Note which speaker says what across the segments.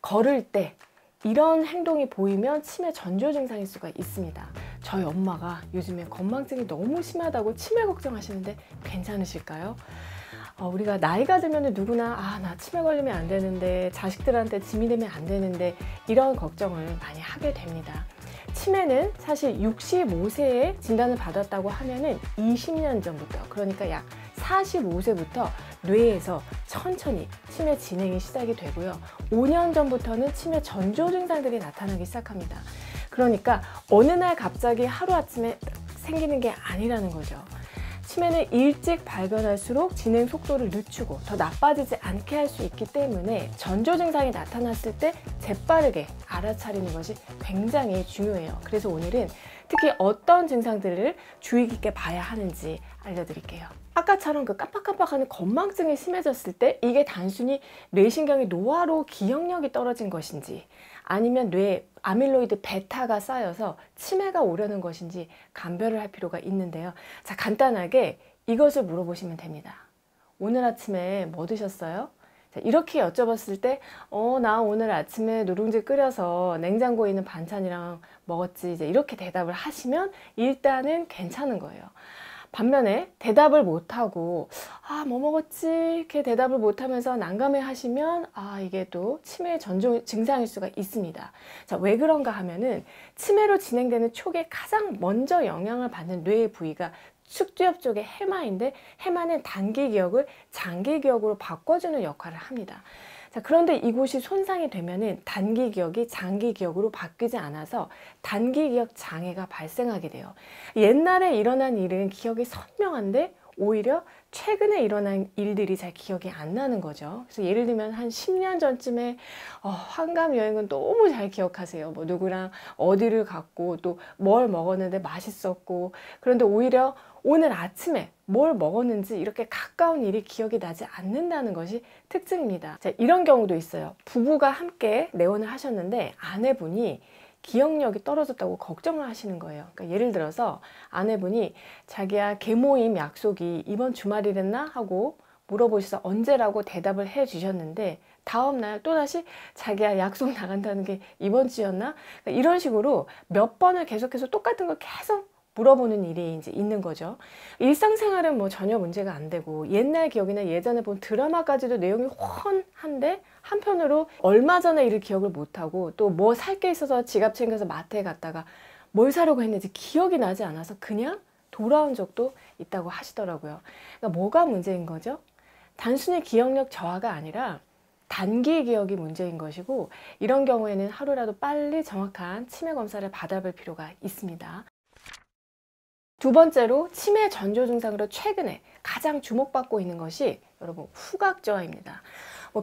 Speaker 1: 걸을 때 이런 행동이 보이면 치매 전조 증상일 수가 있습니다. 저희 엄마가 요즘에 건망증이 너무 심하다고 치매 걱정하시는데 괜찮으실까요? 우리가 나이가 들면 누구나 나 치매 걸리면 안 되는데, 자식들한테 짐이 되면 안 되는데, 이런 걱정을 많이 하게 됩니다. 치매는 사실 65세에 진단을 받았다고 하면은 20년 전부터, 그러니까 약 45세부터 뇌에서 천천히 치매 진행이 시작이 되고요. 5년 전부터는 치매 전조 증상들이 나타나기 시작합니다. 그러니까 어느 날 갑자기 하루아침에 생기는 게 아니라는 거죠. 치매는 일찍 발견할수록 진행 속도를 늦추고 더 나빠지지 않게 할 수 있기 때문에 전조 증상이 나타났을 때 재빠르게 알아차리는 것이 굉장히 중요해요. 그래서 오늘은 특히 어떤 증상들을 주의 깊게 봐야 하는지 알려드릴게요. 아까처럼 그 깜빡깜빡하는 건망증이 심해졌을 때 이게 단순히 뇌신경의 노화로 기억력이 떨어진 것인지, 아니면 뇌에 아밀로이드 베타가 쌓여서 치매가 오려는 것인지 감별을 할 필요가 있는데요. 자, 간단하게 이것을 물어보시면 됩니다. 오늘 아침에 뭐 드셨어요? 자, 이렇게 여쭤봤을 때 나 오늘 아침에 누룽지 끓여서 냉장고에 있는 반찬이랑 먹었지, 이제 이렇게 대답을 하시면 일단은 괜찮은 거예요. 반면에 대답을 못하고 뭐 먹었지? 이렇게 대답을 못하면서 난감해 하시면 이게 또 치매의 전조 증상일 수가 있습니다. 자, 왜 그런가 하면은 치매로 진행되는 초기에 가장 먼저 영향을 받는 뇌의 부위가 측두엽 쪽의 해마인데, 해마는 단기 기억을 장기 기억으로 바꿔주는 역할을 합니다. 자, 그런데 이곳이 손상이 되면은 단기 기억이 장기 기억으로 바뀌지 않아서 단기 기억 장애가 발생하게 돼요. 옛날에 일어난 일은 기억이 선명한데 오히려 최근에 일어난 일들이 잘 기억이 안 나는 거죠. 그래서 예를 들면 한 10년 전쯤에 환갑 여행은 너무 잘 기억하세요. 뭐 누구랑 어디를 갔고 또 뭘 먹었는데 맛있었고, 그런데 오히려 오늘 아침에 뭘 먹었는지 이렇게 가까운 일이 기억이 나지 않는다는 것이 특징입니다. 자, 이런 경우도 있어요. 부부가 함께 내원을 하셨는데 아내분이 기억력이 떨어졌다고 걱정을 하시는 거예요. 그러니까 예를 들어서 아내분이 자기야 계모임 약속이 이번 주말이랬나 하고 물어보셔서 언제라고 대답을 해 주셨는데 다음날 또다시 자기야 약속 나간다는 게 이번 주였나? 그러니까 이런 식으로 몇 번을 계속해서 똑같은 걸 계속 물어보는 일이 이제 있는 거죠. 일상생활은 뭐 전혀 문제가 안 되고 옛날 기억이나 예전에 본 드라마까지도 내용이 훤한데, 한편으로 얼마 전에 일을 기억을 못하고 또 뭐 살 게 있어서 지갑 챙겨서 마트에 갔다가 뭘 사려고 했는지 기억이 나지 않아서 그냥 돌아온 적도 있다고 하시더라고요. 그러니까 뭐가 문제인 거죠? 단순히 기억력 저하가 아니라 단기 기억이 문제인 것이고, 이런 경우에는 하루라도 빨리 정확한 치매 검사를 받아볼 필요가 있습니다. 두 번째로 치매 전조 증상으로 최근에 가장 주목받고 있는 것이 여러분 후각저하입니다.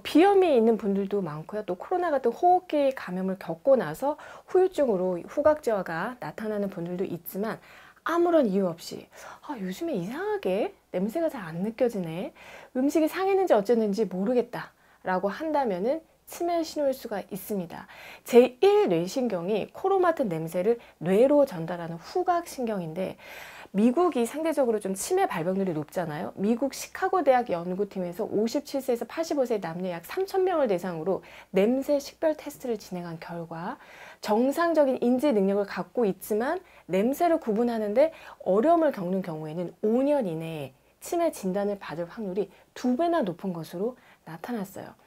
Speaker 1: 비염이 있는 분들도 많고요. 또 코로나 같은 호흡기 감염을 겪고 나서 후유증으로 후각저하가 나타나는 분들도 있지만, 아무런 이유 없이 요즘에 이상하게 냄새가 잘 안 느껴지네, 음식이 상했는지 어쨌는지 모르겠다 라고 한다면은 치매 신호일 수가 있습니다. 제1 뇌신경이 코로 맡은 냄새를 뇌로 전달하는 후각신경인데, 미국이 상대적으로 좀 치매 발병률이 높잖아요. 미국 시카고 대학 연구팀에서 57세에서 85세 남녀 약 3,000명을 대상으로 냄새 식별 테스트를 진행한 결과 정상적인 인지 능력을 갖고 있지만 냄새를 구분하는데 어려움을 겪는 경우에는 5년 이내에 치매 진단을 받을 확률이 2배나 높은 것으로 나타났어요.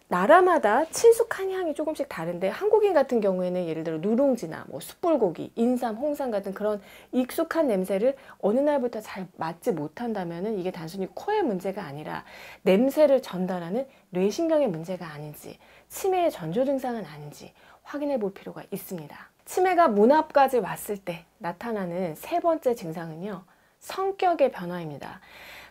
Speaker 1: 나라마다 친숙한 향이 조금씩 다른데, 한국인 같은 경우에는 예를 들어 누룽지나 뭐 숯불고기, 인삼, 홍삼 같은 그런 익숙한 냄새를 어느 날부터 잘 맡지 못한다면은 이게 단순히 코의 문제가 아니라 냄새를 전달하는 뇌신경의 문제가 아닌지, 치매의 전조 증상은 아닌지 확인해 볼 필요가 있습니다. 치매가 문 앞까지 왔을 때 나타나는 세 번째 증상은요, 성격의 변화입니다.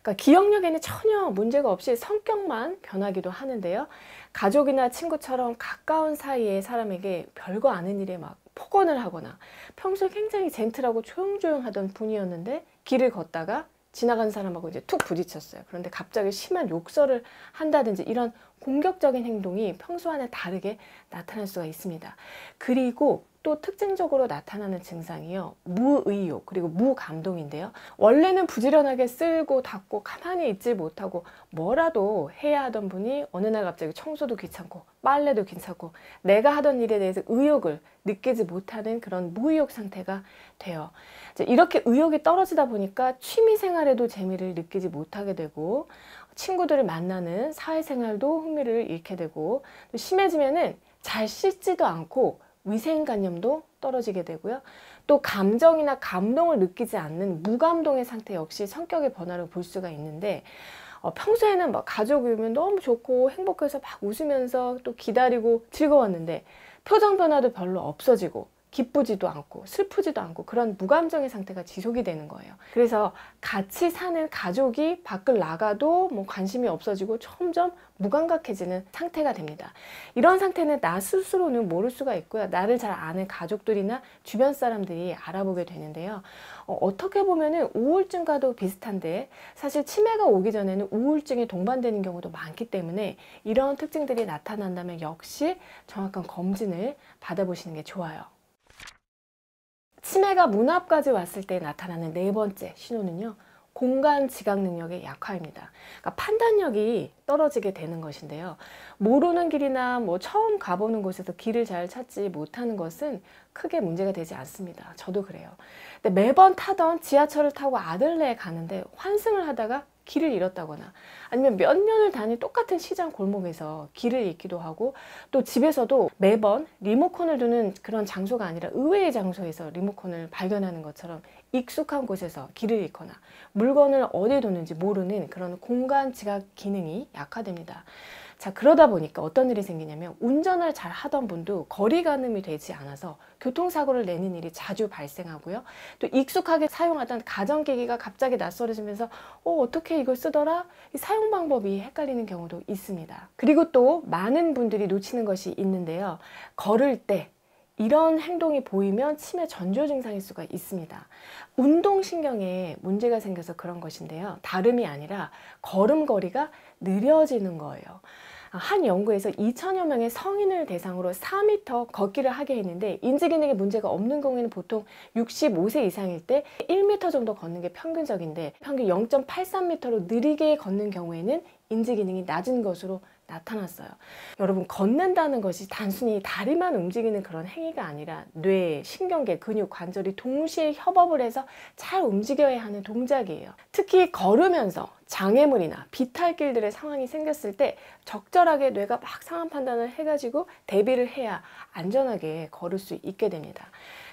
Speaker 1: 그러니까 기억력에는 전혀 문제가 없이 성격만 변하기도 하는데요. 가족이나 친구처럼 가까운 사이의 사람에게 별거 아닌 일에 막 폭언을 하거나, 평소에 굉장히 젠틀하고 조용조용하던 분이었는데 길을 걷다가 지나가는 사람하고 이제 툭 부딪혔어요. 그런데 갑자기 심한 욕설을 한다든지 이런 공격적인 행동이 평소와는 다르게 나타날 수가 있습니다. 그리고 또 특징적으로 나타나는 증상이요, 무의욕 그리고 무감동인데요. 원래는 부지런하게 쓸고 닦고 가만히 있지 못하고 뭐라도 해야 하던 분이 어느 날 갑자기 청소도 귀찮고 빨래도 귀찮고 내가 하던 일에 대해서 의욕을 느끼지 못하는 그런 무의욕 상태가 돼요. 이렇게 의욕이 떨어지다 보니까 취미생활에도 재미를 느끼지 못하게 되고, 친구들을 만나는 사회생활도 흥미를 잃게 되고, 또 심해지면은 잘 씻지도 않고 위생관념도 떨어지게 되고요. 또 감정이나 감동을 느끼지 않는 무감동의 상태 역시 성격의 변화를 볼 수가 있는데, 평소에는 막 가족이 오면 너무 좋고 행복해서 막 웃으면서 또 기다리고 즐거웠는데 표정 변화도 별로 없어지고 기쁘지도 않고 슬프지도 않고 그런 무감정의 상태가 지속이 되는 거예요. 그래서 같이 사는 가족이 밖을 나가도 뭐 관심이 없어지고 점점 무감각해지는 상태가 됩니다. 이런 상태는 나 스스로는 모를 수가 있고요. 나를 잘 아는 가족들이나 주변 사람들이 알아보게 되는데요. 어떻게 보면은 우울증과도 비슷한데, 사실 치매가 오기 전에는 우울증이 동반되는 경우도 많기 때문에 이런 특징들이 나타난다면 역시 정확한 검진을 받아보시는 게 좋아요. 치매가 문 앞까지 왔을 때 나타나는 네 번째 신호는요, 공간 지각 능력의 약화입니다. 그러니까 판단력이 떨어지게 되는 것인데요. 모르는 길이나 뭐 처음 가보는 곳에서 길을 잘 찾지 못하는 것은 크게 문제가 되지 않습니다. 저도 그래요. 근데 매번 타던 지하철을 타고 아들네에 가는데 환승을 하다가 길을 잃었다거나, 아니면 몇 년을 다닌 똑같은 시장 골목에서 길을 잃기도 하고, 또 집에서도 매번 리모컨을 두는 그런 장소가 아니라 의외의 장소에서 리모컨을 발견하는 것처럼 익숙한 곳에서 길을 잃거나 물건을 어디에 뒀는지 모르는 그런 공간 지각 기능이 약화됩니다. 자, 그러다 보니까 어떤 일이 생기냐면, 운전을 잘 하던 분도 거리감이 되지 않아서 교통사고를 내는 일이 자주 발생하고요. 또 익숙하게 사용하던 가전기기가 갑자기 낯설어지면서 어떻게 이걸 쓰더라? 이 사용 방법이 헷갈리는 경우도 있습니다. 그리고 또 많은 분들이 놓치는 것이 있는데요. 걸을 때 이런 행동이 보이면 치매 전조 증상일 수가 있습니다. 운동신경에 문제가 생겨서 그런 것인데요. 다름이 아니라 걸음걸이가 느려지는 거예요. 한 연구에서 2천여 명의 성인을 대상으로 4m 걷기를 하게 했는데, 인지기능에 문제가 없는 경우에는 보통 65세 이상일 때 1m 정도 걷는 게 평균적인데, 평균 0.83m로 느리게 걷는 경우에는 인지기능이 낮은 것으로 나타났어요. 여러분, 걷는다는 것이 단순히 다리만 움직이는 그런 행위가 아니라 뇌, 신경계, 근육, 관절이 동시에 협업을 해서 잘 움직여야 하는 동작이에요. 특히 걸으면서 장애물이나 비탈길들의 상황이 생겼을 때 적절하게 뇌가 막 상황 판단을 해가지고 대비를 해야 안전하게 걸을 수 있게 됩니다.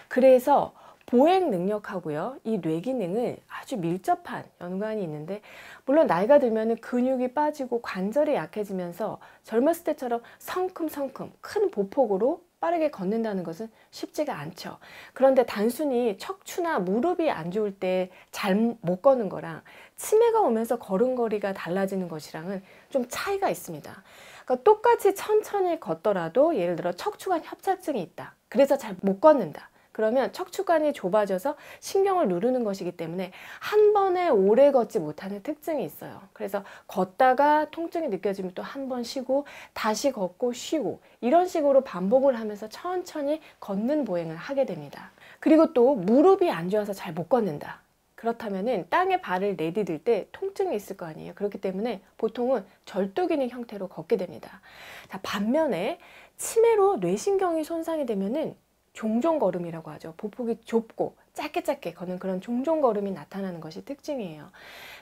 Speaker 1: 그래서 보행 능력하고요, 이 뇌 기능은 아주 밀접한 연관이 있는데, 물론 나이가 들면 근육이 빠지고 관절이 약해지면서 젊었을 때처럼 성큼성큼 큰 보폭으로 빠르게 걷는다는 것은 쉽지가 않죠. 그런데 단순히 척추나 무릎이 안 좋을 때 잘 못 걷는 거랑 치매가 오면서 걸음걸이가 달라지는 것이랑은 좀 차이가 있습니다. 그러니까 똑같이 천천히 걷더라도 예를 들어 척추관 협착증이 있다, 그래서 잘 못 걷는다. 그러면 척추관이 좁아져서 신경을 누르는 것이기 때문에 한 번에 오래 걷지 못하는 특징이 있어요. 그래서 걷다가 통증이 느껴지면 또 한 번 쉬고 다시 걷고 쉬고, 이런 식으로 반복을 하면서 천천히 걷는 보행을 하게 됩니다. 그리고 또 무릎이 안 좋아서 잘 못 걷는다. 그렇다면은 땅에 발을 내디딜 때 통증이 있을 거 아니에요. 그렇기 때문에 보통은 절도기능 형태로 걷게 됩니다. 자, 반면에 치매로 뇌신경이 손상이 되면은 종종걸음이라고 하죠. 보폭이 좁고 짧게 걷는 그런 종종걸음이 나타나는 것이 특징이에요.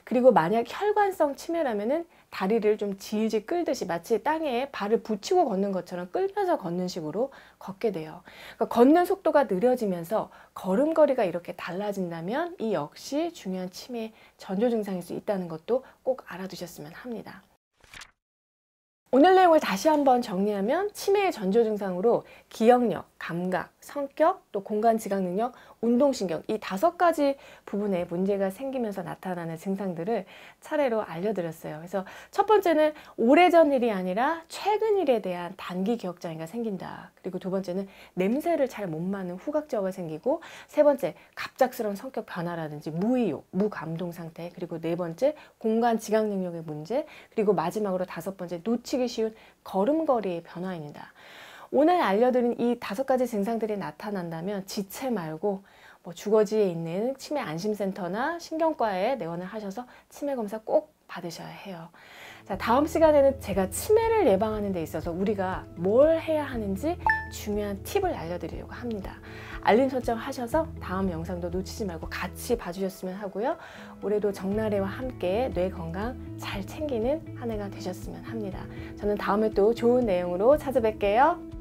Speaker 1: 그리고 만약 혈관성 치매라면은 다리를 좀 질질 끌듯이 마치 땅에 발을 붙이고 걷는 것처럼 끌면서 걷는 식으로 걷게 돼요. 그러니까 걷는 속도가 느려지면서 걸음걸이가 이렇게 달라진다면 이 역시 중요한 치매 전조 증상일 수 있다는 것도 꼭 알아두셨으면 합니다. 오늘 내용을 다시 한번 정리하면, 치매의 전조 증상으로 기억력, 감각, 성격, 또 공간 지각 능력, 운동신경 이 5가지 부분에 문제가 생기면서 나타나는 증상들을 차례로 알려드렸어요. 그래서 첫 번째는 오래전 일이 아니라 최근 일에 대한 단기 기억 장애가 생긴다. 그리고 두 번째는 냄새를 잘 못 맡는 후각저하가 생기고, 세 번째 갑작스러운 성격 변화라든지 무의욕, 무감동 상태, 그리고 네 번째 공간 지각 능력의 문제, 그리고 마지막으로 5번째 놓치기 쉬운 걸음걸이의 변화입니다. 오늘 알려드린 이 5가지 증상들이 나타난다면 지체 말고 주거지에 있는 치매 안심센터나 신경과에 내원을 하셔서 치매 검사 꼭 받으셔야 해요. 자, 다음 시간에는 제가 치매를 예방하는 데 있어서 우리가 뭘 해야 하는지 중요한 팁을 알려드리려고 합니다. 알림 설정 하셔서 다음 영상도 놓치지 말고 같이 봐주셨으면 하고요. 올해도 정나래와 함께 뇌 건강 잘 챙기는 한 해가 되셨으면 합니다. 저는 다음에 또 좋은 내용으로 찾아뵐게요.